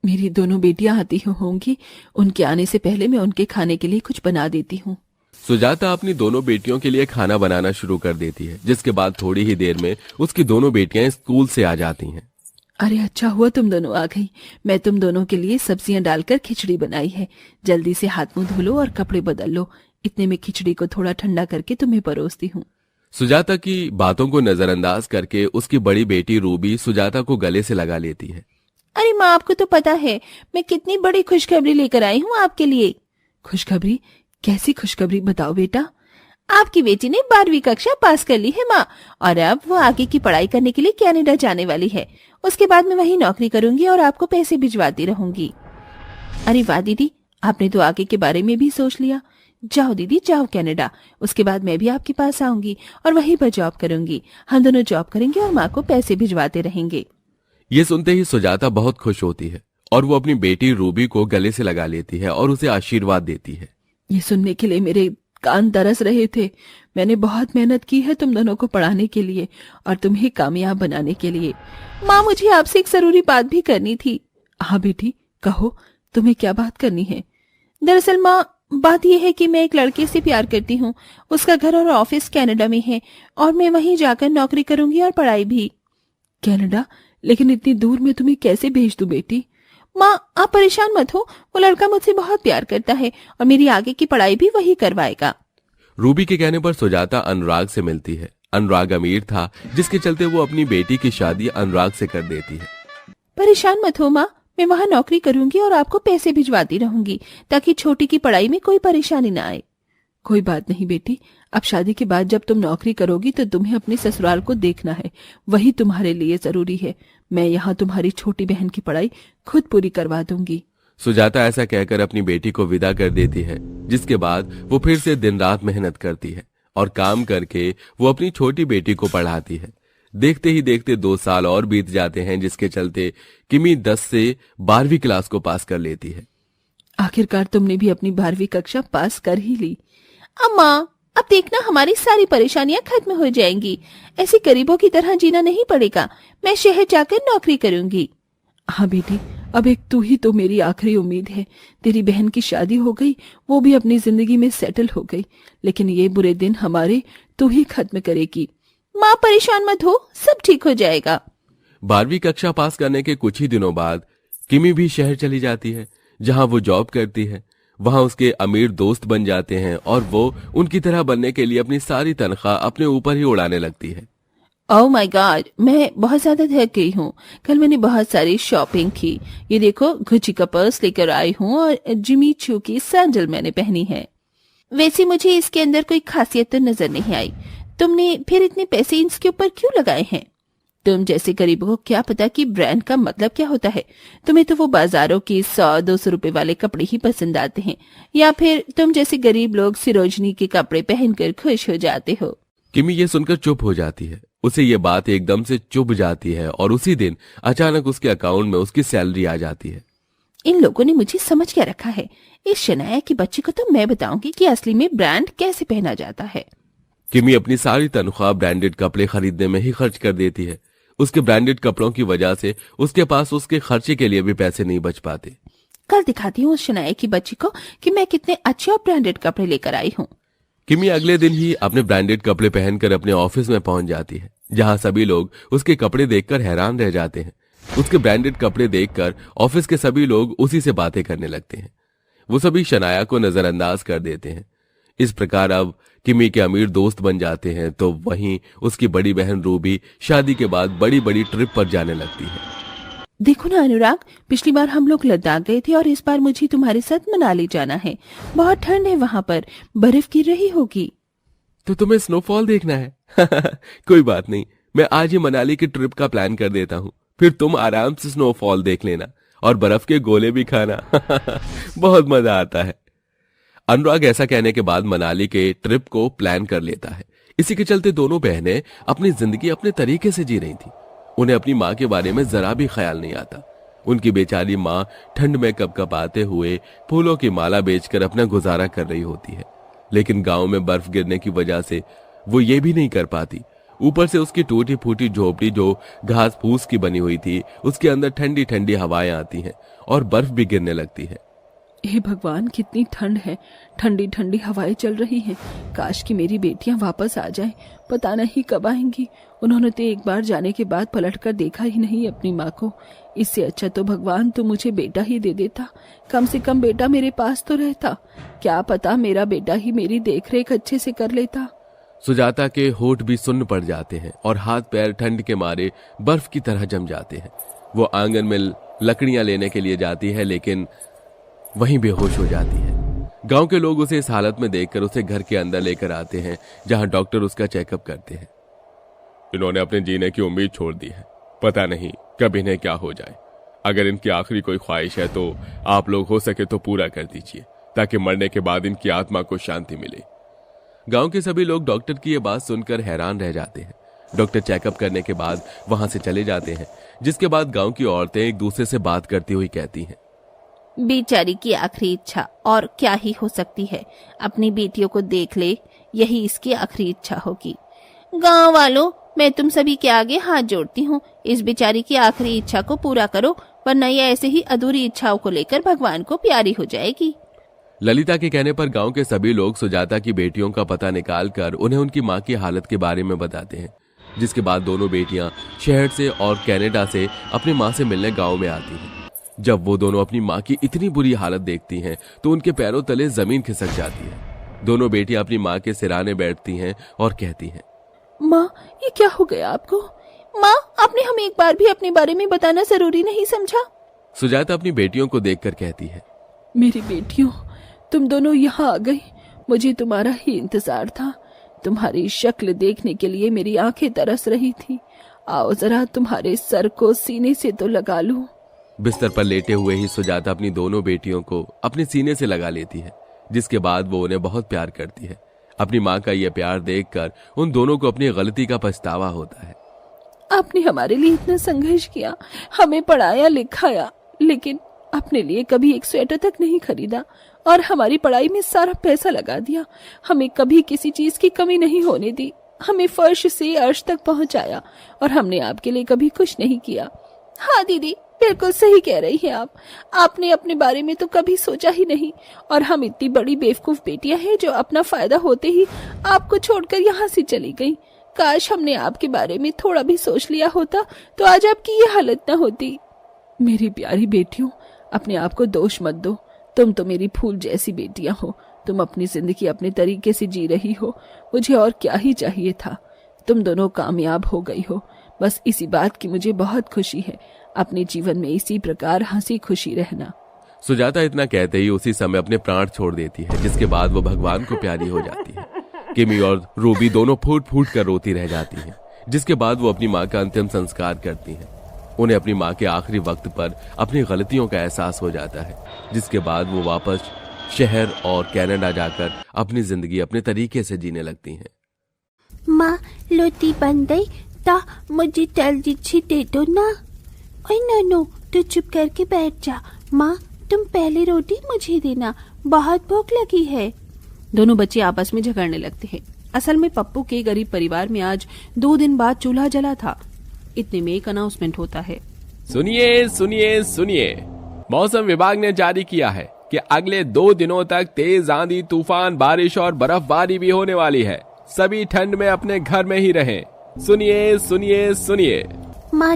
मेरी दोनों बेटियां आती होंगी, उनके आने से पहले मैं उनके खाने के लिए कुछ बना देती हूँ। सुजाता अपनी दोनों बेटियों के लिए खाना बनाना शुरू कर देती है, जिसके बाद थोड़ी ही देर में उसकी दोनों बेटियां स्कूल से आ जाती हैं। अरे अच्छा हुआ तुम दोनों आ गई। मैं तुम दोनों के लिए सब्जियां डालकर खिचड़ी बनाई है। जल्दी से हाथ मुंह धो लो और कपड़े बदल लो। इतने में खिचड़ी को थोड़ा ठंडा करके तुम्हें परोसती हूँ। सुजाता की बातों को नजरअंदाज करके उसकी बड़ी बेटी रूबी सुजाता को गले से लगा लेती है। अरे माँ, आपको तो पता है मैं कितनी बड़ी खुशखबरी लेकर आई हूँ आपके लिए। खुशखबरी? कैसी खुशखबरी, बताओ बेटा। आपकी बेटी ने 12वीं कक्षा पास कर ली है माँ, और अब वो आगे की पढ़ाई करने के लिए कनाडा जाने वाली है। उसके बाद मैं वहीं नौकरी करूंगी और आपको पैसे भिजवाती रहूंगी। अरे वाह दीदी, आपने तो आगे के बारे में भी सोच लिया। जाओ दीदी जाओ कनाडा, उसके बाद मैं भी आपके पास आऊंगी और वहीं पर जॉब करूंगी। हम दोनों जॉब करेंगे और माँ को पैसे भिजवाते रहेंगे। ये सुनते ही सुजाता बहुत खुश होती है और वो अपनी बेटी रूबी को गले से लगा लेती है और उसे आशीर्वाद देती है। ये सुनने के लिए मेरे कान तरस रहे थे। मैंने बहुत मेहनत की है तुम दोनों को पढ़ाने के लिए और तुम्हें कामयाब बनाने के लिए। माँ, मुझे आपसे एक जरूरी बात भी करनी थी। हाँ बेटी, कहो, तुम्हें क्या बात करनी है? दरअसल माँ, बात यह है कि मैं एक लड़के से प्यार करती हूँ। उसका घर और ऑफिस कनाडा में है और मैं वहीं जाकर नौकरी करूंगी और पढ़ाई भी। कनाडा? लेकिन इतनी दूर मैं तुम्हें कैसे भेज दूं बेटी? माँ, आप परेशान मत हो, वो लड़का मुझसे बहुत प्यार करता है और मेरी आगे की पढ़ाई भी वही करवाएगा। रूबी के कहने पर सुजाता अनुराग से मिलती है। अनुराग अमीर था, जिसके चलते वो अपनी बेटी की शादी अनुराग से कर देती है। परेशान मत हो माँ, मैं वहाँ नौकरी करूंगी और आपको पैसे भिजवाती रहूंगी ताकि छोटी की पढ़ाई में कोई परेशानी ना आए। कोई बात नहीं बेटी, अब शादी के बाद जब तुम नौकरी करोगी तो तुम्हें अपने ससुराल को देखना है, वही तुम्हारे लिए जरूरी है। मैं यहाँ तुम्हारी छोटी बहन की पढ़ाई खुद पूरी करवा दूंगी। सुजाता ऐसा कहकर अपनी बेटी को विदा कर देती है, जिसके बाद वो फिर से दिन रात मेहनत करती है और काम करके वो अपनी छोटी बेटी को पढ़ाती है। देखते ही देखते 2 साल और बीत जाते हैं, जिसके चलते किमी 10 से 12वीं क्लास को पास कर लेती है। आखिरकार तुमने भी अपनी 12वीं कक्षा पास कर ही ली। अम्मा, अब देखना हमारी सारी परेशानियां खत्म हो जाएंगी। ऐसे गरीबों की तरह जीना नहीं पड़ेगा। मैं शहर जाकर नौकरी करूंगी। हाँ बेटी, अब एक तू ही तो मेरी आखिरी उम्मीद है। तेरी बहन की शादी हो गई, वो भी अपनी जिंदगी में सेटल हो गई, लेकिन ये बुरे दिन हमारे तू ही खत्म करेगी। माँ, परेशान मत हो, सब ठीक हो जाएगा। 12वीं कक्षा पास करने के कुछ ही दिनों बाद किमी भी शहर चली जाती है, जहां वो जॉब करती है। वहां उसके अमीर दोस्त बन जाते हैं और वो उनकी तरह बनने के लिए अपनी सारी तनख्वाह अपने ऊपर ही उड़ाने लगती है। ओह माय गॉड, मैं बहुत ज्यादा थक गई हूँ। कल मैंने बहुत सारी शॉपिंग की। ये देखो, गुच्ची का पर्स लेकर आई हूँ और जिमी चू की सैंडल मैंने पहनी है। वैसे मुझे इसके अंदर कोई खासियत तो नजर नहीं आई। तुमने फिर इतने पैसे इसके ऊपर क्यों लगाए हैं? तुम जैसे गरीबों को क्या पता कि ब्रांड का मतलब क्या होता है। तुम्हें तो वो बाजारों की 100-200 रुपए वाले कपड़े ही पसंद आते हैं, या फिर तुम जैसे गरीब लोग सिरोजनी के कपड़े पहनकर खुश हो जाते हो। किमी ये सुनकर चुप हो जाती है। उसे ये बात एकदम से चुभ जाती है और उसी दिन अचानक उसके अकाउंट में उसकी सैलरी आ जाती है। इन लोगों ने मुझे समझ क्या रखा है। इस शनाया की बच्ची को तो मैं बताऊंगी कि असली में ब्रांड कैसे पहना जाता है। किमी अपनी सारी तनख्वाह ब्रांडेड कपड़े खरीदने में ही खर्च कर देती है। उसके ब्रांडेड कपड़ों की वजह से उसके पास उसके खर्चे के लिए भी पैसे नहीं बच पाते। कल दिखाती हूँ उस शनाया की बच्ची को कि मैं कितने अच्छे और ब्रांडेड कपड़े लेकर आई हूँ। किमी अगले दिन ही अपने ब्रांडेड कपड़े पहनकर अपने ऑफिस में पहुंच जाती है, जहां सभी लोग उसके कपड़े देखकर हैरान रह जाते हैं। उसके ब्रांडेड कपड़े देखकर ऑफिस के सभी लोग उसी से बातें करने लगते हैं। वो सभी शनाया को नजरअंदाज कर देते हैं। इस प्रकार अब किमी के अमीर दोस्त बन जाते हैं, तो वहीं उसकी बड़ी बहन रूबी शादी के बाद बड़ी बड़ी ट्रिप पर जाने लगती है। देखो ना अनुराग, पिछली बार हम लोग लद्दाख गए थे और इस बार मुझे तुम्हारे साथ मनाली जाना है। बहुत ठंड है वहाँ पर, बर्फ गिर रही होगी। तो तुम्हें स्नोफॉल देखना है? कोई बात नहीं, मैं आज ही मनाली की ट्रिप का प्लान कर देता हूँ, फिर तुम आराम से स्नोफॉल देख लेना और बर्फ के गोले भी खाना। बहुत मजा आता है। अनुराग ऐसा कहने के बाद मनाली के ट्रिप को प्लान कर लेता है। इसी के चलते दोनों बहनें अपनी जिंदगी अपने तरीके से जी रही थी। उन्हें अपनी माँ के बारे में जरा भी ख्याल नहीं आता। उनकी बेचारी माँ ठंड में कपकपाते हुए फूलों की माला बेचकर अपना गुजारा कर रही होती है, लेकिन गांव में बर्फ गिरने की वजह से वो ये भी नहीं कर पाती। ऊपर से उसकी टूटी फूटी झोपड़ी जो घास फूस की बनी हुई थी, उसके अंदर ठंडी ठंडी हवाएं आती हैं और बर्फ भी गिरने लगती है। हे भगवान, कितनी ठंड है, ठंडी ठंडी हवाएं चल रही हैं। काश कि मेरी बेटियां वापस आ जाएं, पता नहीं कब आएंगी। उन्होंने तो एक बार जाने के बाद पलटकर देखा ही नहीं अपनी माँ को। इससे अच्छा तो भगवान तू मुझे बेटा ही दे देता, कम से कम बेटा मेरे पास तो रहता। क्या पता मेरा बेटा ही मेरी देखरेख अच्छे से कर लेता। सुजाता के होठ भी सुन्न पड़ जाते हैं और हाथ पैर ठंड के मारे बर्फ की तरह जम जाते हैं। वो आंगन में लकड़ियां लेने के लिए जाती है, लेकिन वहीं बेहोश हो जाती है। गांव के लोग उसे इस हालत में देखकर उसे घर के अंदर लेकर आते हैं, जहां डॉक्टर उसका चेकअप करते हैं। इन्होंने अपने जीने की उम्मीद छोड़ दी है, पता नहीं कब इन्हें क्या हो जाए। अगर इनकी आखिरी कोई ख्वाहिश है तो आप लोग हो सके तो पूरा कर दीजिए, ताकि मरने के बाद इनकी आत्मा को शांति मिले। गांव के सभी लोग डॉक्टर की ये बात सुनकर हैरान रह जाते हैं। डॉक्टर चेकअप करने के बाद वहां से चले जाते हैं, जिसके बाद गांव की औरतें एक दूसरे से बात करती हुई कहती हैं, बेचारी की आखिरी इच्छा और क्या ही हो सकती है। अपनी बेटियों को देख ले, यही इसकी आखिरी इच्छा होगी। गांव वालों, मैं तुम सभी के आगे हाथ जोड़ती हूँ, इस बेचारी की आखिरी इच्छा को पूरा करो, वरना ये ऐसे ही अधूरी इच्छाओं को लेकर भगवान को प्यारी हो जाएगी। ललिता के कहने पर गांव के सभी लोग सुजाता की बेटियों का पता निकालकर उन्हें उनकी मां की हालत के बारे में बताते हैं, जिसके बाद दोनों बेटियां शहर से और कनाडा से अपनी मां से मिलने गांव में आती हैं। जब वो दोनों अपनी मां की इतनी बुरी हालत देखती हैं तो उनके पैरों तले जमीन खिसक जाती है। दोनों बेटियां अपनी मां के सिराने बैठती हैं और कहती हैं, माँ, ये क्या हो गया आपको? माँ, आपने हमें एक बार भी अपने बारे में बताना जरूरी नहीं समझा? सुजाता अपनी बेटियों को देखकर कहती है, मेरी बेटियों, तुम दोनों यहाँ आ गई, मुझे तुम्हारा ही इंतजार था। तुम्हारी शक्ल देखने के लिए मेरी आंखें तरस रही थी। आओ जरा तुम्हारे सर को सीने से तो लगा लूं। बिस्तर पर लेटे हुए ही सुजाता अपनी दोनों बेटियों को अपने सीने से लगा लेती है, जिसके बाद वो उन्हें बहुत प्यार करती है। अपनी माँ का यह प्यार देखकर उन दोनों को अपनी गलती का पछतावा होता है। आपने हमारे लिए इतना संघर्ष किया, हमें पढ़ाया लिखाया, लेकिन अपने लिए कभी एक स्वेटर तक नहीं खरीदा और हमारी पढ़ाई में सारा पैसा लगा दिया। हमें कभी किसी चीज की कमी नहीं होने दी। हमें फर्श से अर्श तक पहुंचाया और हमने आपके लिए कभी कुछ नहीं किया। हाँ दीदी, बिल्कुल सही कह रही हैं आप। आपने अपने बारे में तो कभी सोचा ही नहीं, और हम इतनी बड़ी बेवकूफ बेटियां हैं जो अपना फायदा होते ही आपको छोड़कर यहाँ से चली गई। काश हमने आपके बारे में थोड़ा भी सोच लिया होता तो आज आपकी ये हालत न होती। मेरी प्यारी बेटियों, अपने आप को दोष मत दो। तुम तो मेरी फूल जैसी बेटियां हो। तुम अपनी जिंदगी अपने तरीके से जी रही हो। मुझे और क्या ही चाहिए था। तुम दोनों कामयाब हो गई हो, बस इसी बात की मुझे बहुत खुशी है। अपने जीवन में इसी प्रकार हंसी खुशी रहना। सुजाता इतना कहते ही उसी समय अपने प्राण छोड़ देती है, जिसके बाद वो भगवान को प्यारी हो जाती है। किमी और रूबी दोनों फूट फूट कर रोती रह जाती हैं, जिसके बाद वो अपनी माँ का अंतिम संस्कार करती हैं। उन्हें अपनी माँ के आखिरी वक्त पर अपनी गलतियों का एहसास हो जाता है, जिसके बाद वो वापस शहर और कनाडा जाकर अपनी जिंदगी अपने तरीके से जीने लगती हैं। माँ, रोटी बन गई तो मुझे जल्दी से दे दो ना। ओए नोनो, तू चुप करके बैठ जा। माँ, तुम पहले रोटी मुझे देना, बहुत भूख लगी है। दोनों बच्चे आपस में झगड़ने लगते हैं। असल में पप्पू के गरीब परिवार में आज 2 दिन बाद चूल्हा जला था। इतने में एक अनाउंसमेंट होता है। सुनिए सुनिए सुनिए, मौसम विभाग ने जारी किया है कि अगले 2 दिनों तक तेज आंधी, तूफान, बारिश और बर्फबारी भी होने वाली है। सभी ठंड में अपने घर में ही रहें। सुनिए सुनिए सुनिए। माँ,